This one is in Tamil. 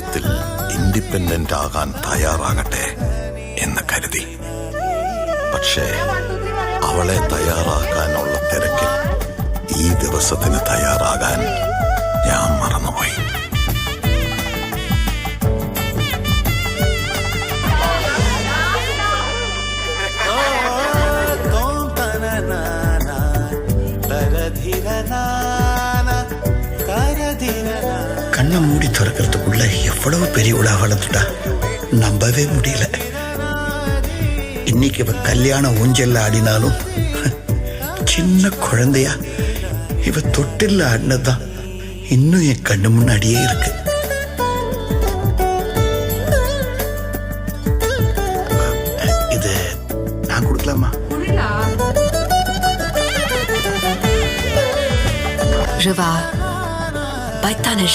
ജീവിതത്തിൽ ഇൻഡിപെൻഡന്റ് ആകാൻ തയ്യാറാകട്ടെ എന്ന് കരുതി. പക്ഷേ അവളെ തയ്യാറാക്കാനുള്ള തിരക്കിൽ ഈ ദിവസത്തിന് തയ്യാറാകാൻ ഞാൻ മറന്നുപോയി. கண்ணை மூடி திறக்கிறதுக்குள்ள எவ்வளவு பெரியவளா வளர்ந்துட்டா நம்பவே முடியல. இன்னைக்கு இவ கல்யாண ஊஞ்சல்ல ஆடினாலும் சின்ன குழந்தையா இவ தொட்டில்ல ஆடினதுதான் இன்னும் என் கண்ணு முன்னாடியே இருக்கு. இது நான் கொடுக்கலாமா? Je vais. Bei deiner